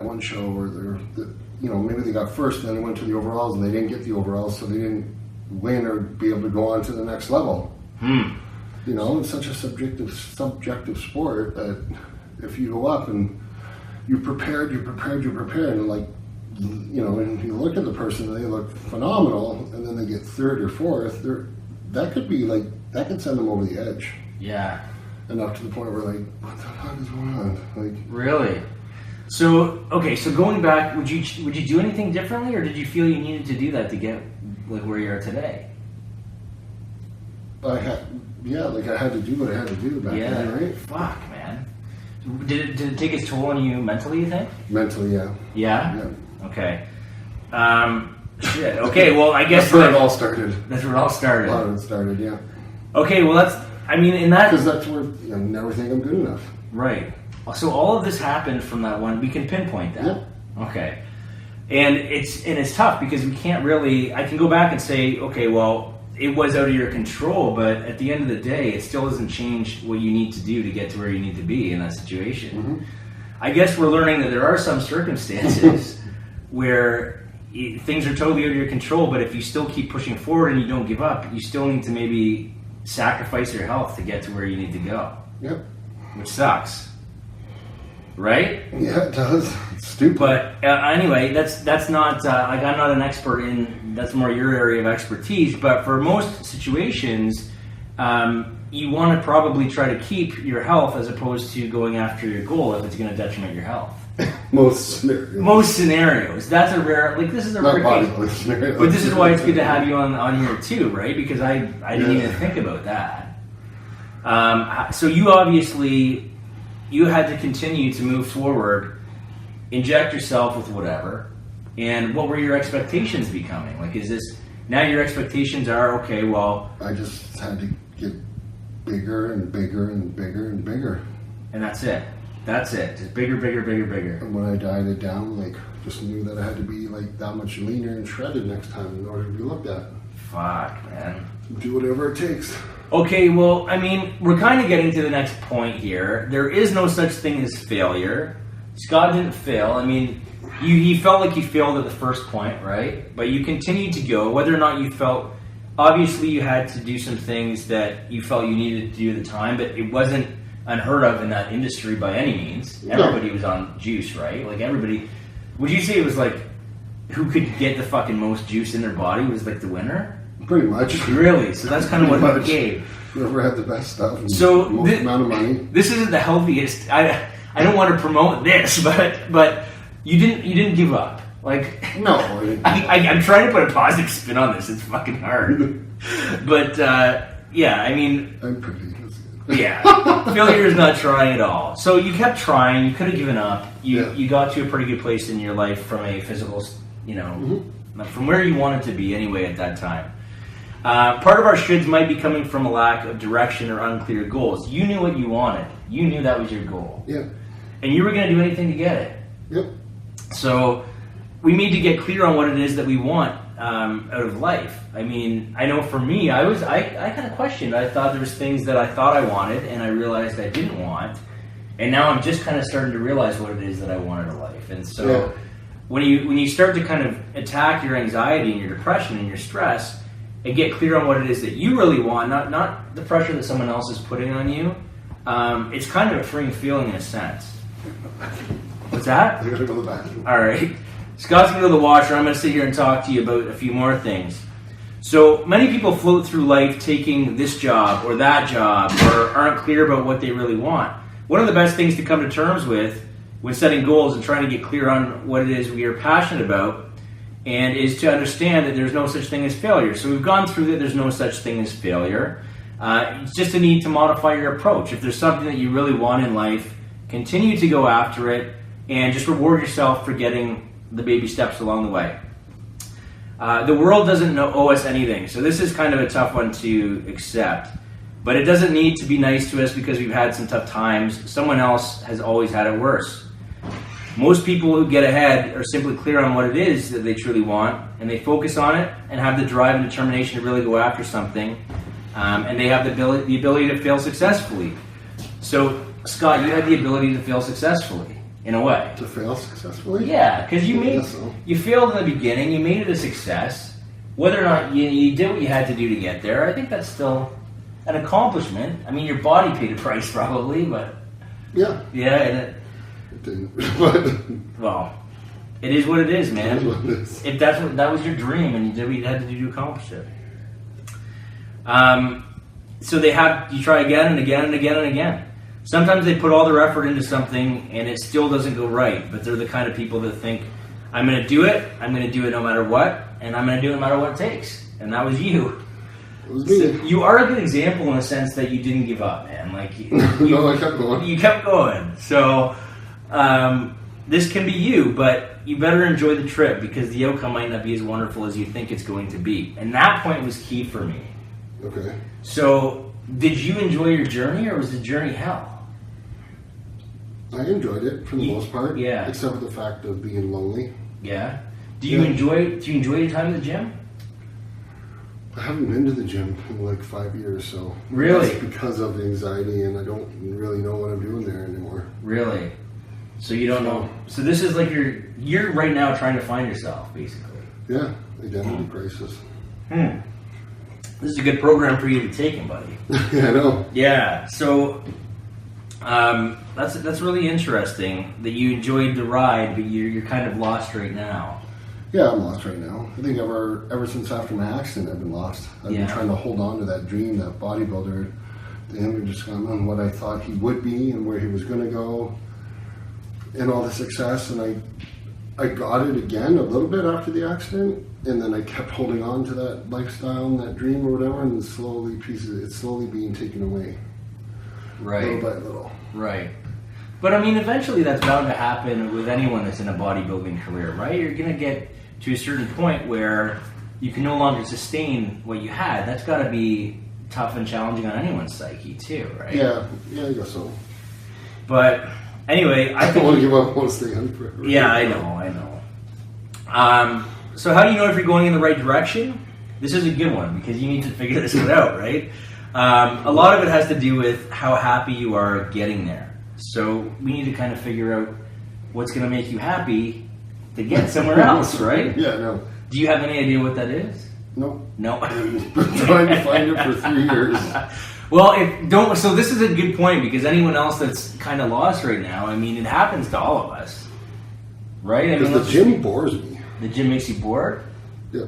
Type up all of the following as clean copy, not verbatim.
one show where maybe they got first, and then they went to the overalls, and they didn't get the overalls, so they didn't win or be able to go on to the next level. It's such a subjective sport that if you go up and you're prepared, and like, and you look at the person and they look phenomenal, and then they get third or fourth, that could send them over the edge. Yeah. Enough to the point where, like, what the fuck is going on? Like, really? So going back, would you do anything differently, or did you feel you needed to do that to get like where you are today? I had to do what I had to do back then, right? Fuck, man. Did it take its toll on you mentally, you think? Mentally, yeah. Yeah? Yeah. Okay. Shit. Okay, well, I guess... That's where it all started. That's where it all started. A lot of it started, yeah. Okay, well, in that... Because that's where I never think I'm good enough. Right. So all of this happened from that one... We can pinpoint that. Yeah. Okay. And it's tough because we can't really... I can go back and say, okay, well... It was out of your control, but at the end of the day, it still doesn't change what you need to do to get to where you need to be in that situation. Mm-hmm. I guess we're learning that there are some circumstances where things are totally out of your control, but if you still keep pushing forward and you don't give up, you still need to maybe sacrifice your health to get to where you need to go. Yep. Which sucks. Right? Yeah, it does. It's stupid. But anyway, that's not I'm not an expert in. That's more your area of expertise. But for most situations, you want to probably try to keep your health as opposed to going after your goal if it's going to detriment your health. Most scenarios. Most scenarios. That's a rare. Like this is a not rare case. Scenario. But this is why it's good to have you on here too, right? Because I didn't even think about that. So you obviously. You had to continue to move forward, inject yourself with whatever, and what were your expectations becoming? Like, is this, now your expectations are, okay, well... I just had to get bigger and bigger and bigger and bigger. And that's it. That's it. Just bigger, bigger, bigger, bigger. And when I dieted down, like, just knew that I had to be, like, that much leaner and shredded next time in order to be looked at. Fuck, man. Do whatever it takes. Okay, well, I mean, we're kind of getting to the next point here. There is no such thing as failure. Scott didn't fail. I mean, he felt like he failed at the first point, right? But you continued to go, whether or not you felt... Obviously, you had to do some things that you felt you needed to do at the time, but it wasn't unheard of in that industry by any means. Everybody was on juice, right? Like, everybody... Would you say it was like, who could get the fucking most juice in their body was like the winner? Pretty much. Really? So that's kind of what it gave. Whoever had the best stuff and so the most amount of money. This isn't the healthiest. I don't want to promote this, but you didn't give up. Like no. I'm trying to put a positive spin on this. It's fucking hard. But yeah, I mean, I'm pretty. Yeah, failure is not trying at all. So you kept trying. You could have given up. You got to a pretty good place in your life from a physical, from where you wanted to be anyway at that time. Part of our shoulds might be coming from a lack of direction or unclear goals. You knew what you wanted. You knew that was your goal. Yeah. And you were going to do anything to get it. Yep. So we need to get clear on what it is that we want out of life. I mean, I know for me, I kind of questioned. I thought there was things that I thought I wanted and I realized I didn't want. And now I'm just kind of starting to realize what it is that I want in life. And so when you start to kind of attack your anxiety and your depression and your stress, and get clear on what it is that you really want, not the pressure that someone else is putting on you. It's kind of a freeing feeling in a sense. What's that? I gotta go to the bathroom. All right. Scott's going to the washer. I'm going to sit here and talk to you about a few more things. So many people float through life taking this job or that job or aren't clear about what they really want. One of the best things to come to terms with when setting goals and trying to get clear on what it is we are passionate about and is to understand that there's no such thing as failure. So we've gone through that there's no such thing as failure. It's just a need to modify your approach. If there's something that you really want in life, continue to go after it and just reward yourself for getting the baby steps along the way. The world doesn't owe us anything. So this is kind of a tough one to accept. But it doesn't need to be nice to us because we've had some tough times. Someone else has always had it worse. Most people who get ahead are simply clear on what it is that they truly want, and they focus on it and have the drive and determination to really go after something, and they have the ability to fail successfully. So, Scott, you had the ability to fail successfully. in a way. To fail successfully? Yeah, because So. you failed in the beginning, you made it a success. Whether or not you did what you had to do to get there, I think that's still an accomplishment. I mean, your body paid a price probably, but Yeah. yeah, and It didn't. But well, it is what it is, man. it is what it is. If that was your dream, and you did what you had to do to accomplish it. So you try again and again and again and again. Sometimes they put all their effort into something and it still doesn't go right, but they're the kind of people that think, I'm going to do it no matter what, and I'm going to do it no matter what it takes. And that was you. It was me. So you are a good example in the sense that you didn't give up, man. Like No, I kept going. You kept going. So this can be you, but you better enjoy the trip because the outcome might not be as wonderful as you think it's going to be. And that point was key for me. Okay. So did you enjoy your journey, or was the journey hell? I enjoyed it for the most part. Yeah. Except for the fact of being lonely. Yeah. Do you enjoy your time at the gym? I haven't been to the gym in like 5 years, so Really? that's because of the anxiety, and I don't really know what I'm doing there anymore. Really? So you don't know. So this is like you're right now trying to find yourself, basically. Yeah, identity crisis. This is a good program for you to take in, buddy. Yeah, I know. Yeah. So that's really interesting that you enjoyed the ride, but you're kind of lost right now. Yeah, I'm lost right now. I think ever since after my accident, I've been lost. I've been trying to hold on to that dream, that bodybuilder, the image on what I thought he would be and where he was going to go, and all the success. And I got it again a little bit after the accident, and then I kept holding on to that lifestyle and that dream or whatever, and it's slowly being taken away, Right. little by little. Right. But I mean, eventually that's bound to happen with anyone that's in a bodybuilding career, right? You're going to get to a certain point where you can no longer sustain what you had. That's got to be tough and challenging on anyone's psyche too, right? Yeah, I guess so. But anyway, I don't think want to give up, I want to stay on forever. Yeah, I know. So how do you know if you're going in the right direction? This is a good one because you need to figure this one out, right? A lot of it has to do with how happy you are getting there. So we need to kind of figure out what's going to make you happy to get somewhere else, right? Yeah, no. Do you have any idea what that is? No. No. I've been trying to find it for 3 years. Well, so this is a good point because anyone else that's kind of lost right now, I mean, it happens to all of us, right? I mean, Because the gym bores me. The gym makes you bored? Yeah.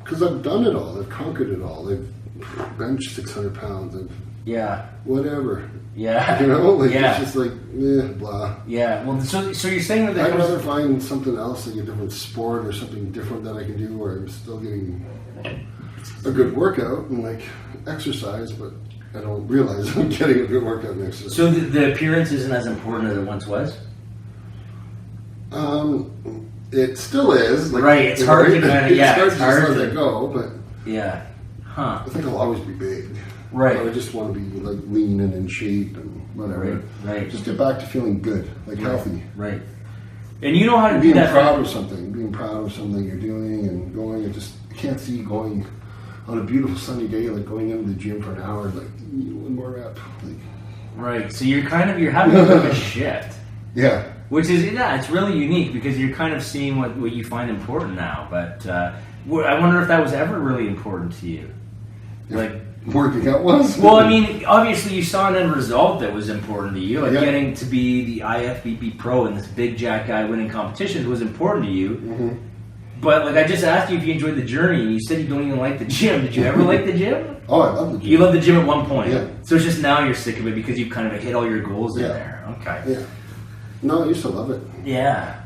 Because I've done it all. I've conquered it all. I've benched 600 pounds. Yeah. Whatever. Yeah. You know? Like, Yeah. it's just like, blah. Yeah. Well, so you're saying that I'd rather find something else, like a different sport or something different that I can do where I'm still getting a good workout and like exercise, but I don't realize I'm getting a good workout and exercise. So the appearance isn't as important as it once was? It still is. Like, Right, it's hard to kind of, it's hard to let it go, but Yeah. Huh. I think I'll always be big. Right. I just want to be like lean and in shape and whatever. Right. Just get back to feeling good, like healthy. Right. And you know how to do Being that. proud of something, you're doing and going. I can't see you going on a beautiful sunny day, like going into the gym for an hour, like one more rep. Like, Right. So you're having a bit of a shift. yeah. Which is, it's really unique because you're kind of seeing what you find important now. But I wonder if that was ever really important to you. Like, working out was? well, I mean, obviously you saw an end result that was important to you. Like getting to be the IFBB pro and this big jack guy winning competitions was important to you. Mm-hmm. But like I just asked you if you enjoyed the journey, and you said you don't even like the gym. Did you ever like the gym? Oh, I love the gym. You loved the gym at one point. Yeah. So it's just now you're sick of it because you've kind of hit all your goals in Yeah. there. Okay. Yeah. No, I used to love it. Yeah.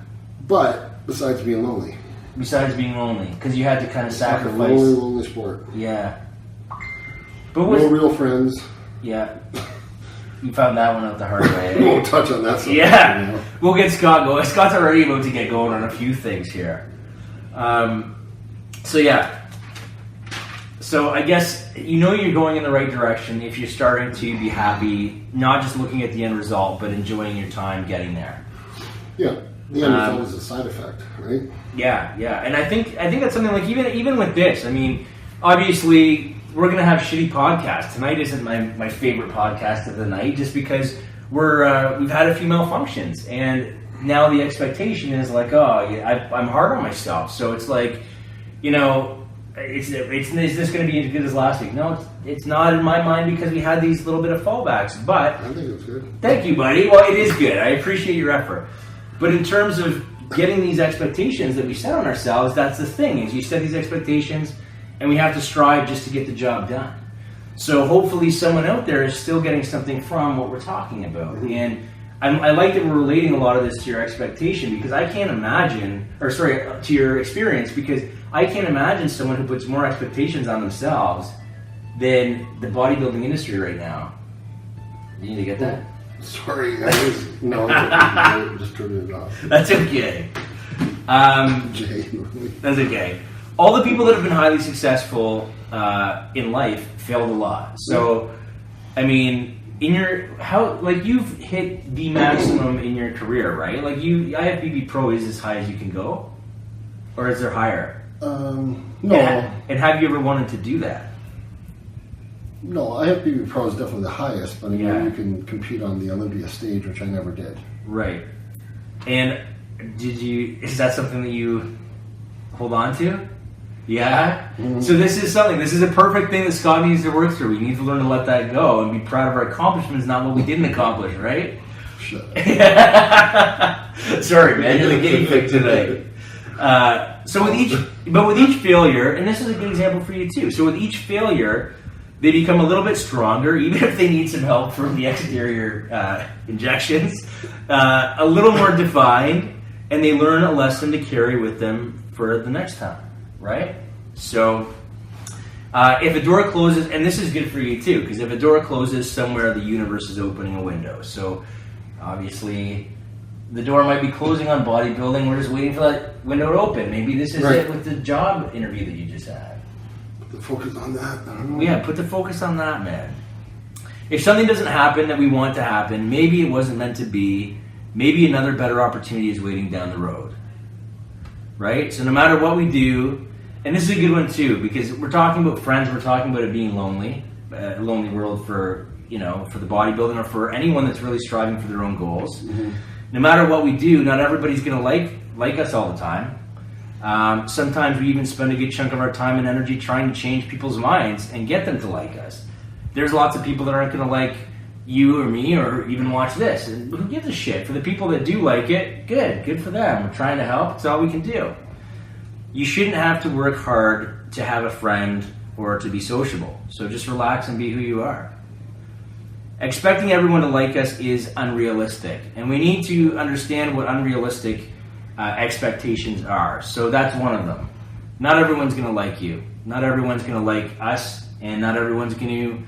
But besides being lonely. Besides being lonely, because you had to kind of It's like a sacrifice. lonely sport. Yeah. But No real friends. Yeah. You found that one out the hard way. We won't touch on that subject. Yeah. You know? We'll get Scott going. Scott's already about to get going on a few things here. So I guess you're going in the right direction if you're starting to be happy, not just looking at the end result, but enjoying your time getting there. Yeah. The end result is a side effect, right? Yeah, and I think that's something like even with this. I mean, obviously we're gonna have shitty podcasts. Tonight isn't my favorite podcast of the night, just because we've had a few malfunctions, and now the expectation is like, oh, yeah, I'm hard on myself. So it's like, you know, is this going to be as good as last week? No, it's not in my mind because we had these little bit of fallbacks. But I think it's good. Thank you, buddy. Well, it is good. I appreciate your effort. But in terms of getting these expectations that we set on ourselves, that's the thing, is you set these expectations and we have to strive just to get the job done. So hopefully someone out there is still getting something from what we're talking about. Mm-hmm. And I like that we're relating a lot of this to your expectation, because I can't imagine, to your experience, because I can't imagine someone who puts more expectations on themselves than the bodybuilding industry right now. You need to get that? Sorry, I just turned it off. That's okay. Jay, That's okay. All the people that have been highly successful in life failed a lot. So, I mean, you've hit the maximum in your career, right? Like IFBB Pro is as high as you can go, or is there higher? No. And have you ever wanted to do that? No, IFBB Pro is definitely the highest, but Yeah. you can compete on the Olympia stage, which I never did. Right. And is that something that you hold on to? Yeah? Mm-hmm. So this is a perfect thing that Scott needs to work through. We need to learn to let that go and be proud of our accomplishments, not what we didn't accomplish, right? Shut up. Sorry, man, you're the guinea pig tonight. So with each failure, and this is a good example for you too. So with each failure, they become a little bit stronger, even if they need some help from the exterior injections, a little more defined, and they learn a lesson to carry with them for the next time, right? So if a door closes, and this is good for you too, because if a door closes somewhere, the universe is opening a window. So obviously, the door might be closing on bodybuilding. We're just waiting for that window to open. Maybe this is it with the job interview that you just had. Put the focus on that. I don't know. Yeah, put the focus on that, man. If something doesn't happen that we want to happen, maybe it wasn't meant to be. Maybe another better opportunity is waiting down the road. Right? So no matter what we do, and this is a good one too, because we're talking about friends, we're talking about it being lonely, a lonely world for the bodybuilding or for anyone that's really striving for their own goals. Mm-hmm. No matter what we do, not everybody's going to like us all the time. Sometimes we even spend a good chunk of our time and energy trying to change people's minds and get them to like us. There's lots of people that aren't going to like you or me or even watch this. And who gives a shit? For the people that do like it, good for them. We're trying to help. It's all we can do. You shouldn't have to work hard to have a friend or to be sociable. So just relax and be who you are. Expecting everyone to like us is unrealistic, and we need to understand what unrealistic expectations are. So that's one of them. Not everyone's going to like you. Not everyone's going to like us, and not everyone's going to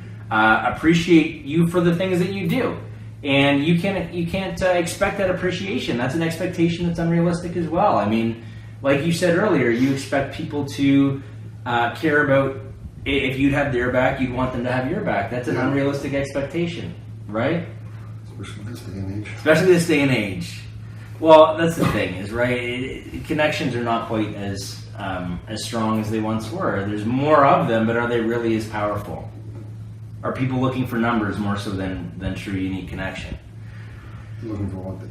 appreciate you for the things that you do. And you can't expect that appreciation. That's an expectation that's unrealistic as well. I mean, like you said earlier, you expect people to care about. If you'd have their back, you'd want them to have your back. That's an unrealistic expectation, right? Especially this day and age. Especially this day and age. Well, that's the thing, is right. Connections are not quite as strong as they once were. There's more of them, but are they really as powerful? Are people looking for numbers more so than true unique connection? Looking for what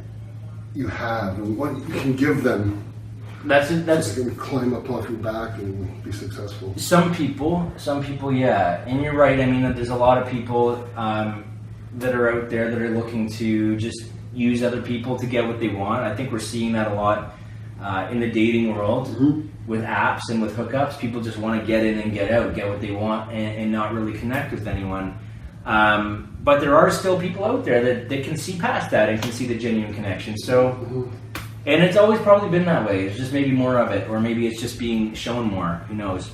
you have and what you can give them. That's So they can climb up off your back and be successful. Some people, yeah. And you're right. I mean, there's a lot of people that are out there that are looking to just use other people to get what they want. I think we're seeing that a lot in the dating world with apps and with hookups. People just want to get in and get out, get what they want, and not really connect with anyone. But there are still people out there that can see past that and can see the genuine connection. So. And it's always probably been that way. It's just maybe more of it, or maybe it's just being shown more. Who knows?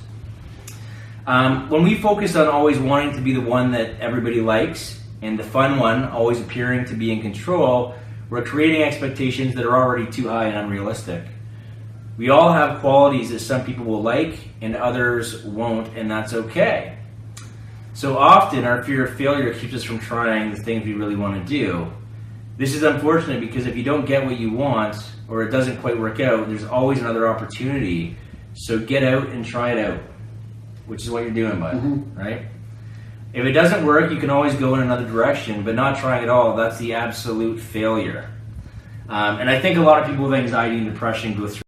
When we focus on always wanting to be the one that everybody likes, and the fun one, always appearing to be in control, we're creating expectations that are already too high and unrealistic. We all have qualities that some people will like and others won't, and that's okay. So often our fear of failure keeps us from trying the things we really want to do. This is unfortunate because if you don't get what you want, or it doesn't quite work out, there's always another opportunity. So get out and try it out, which is what you're doing, bud, right? If it doesn't work, you can always go in another direction, but not trying at all, that's the absolute failure. And I think a lot of people with anxiety and depression go through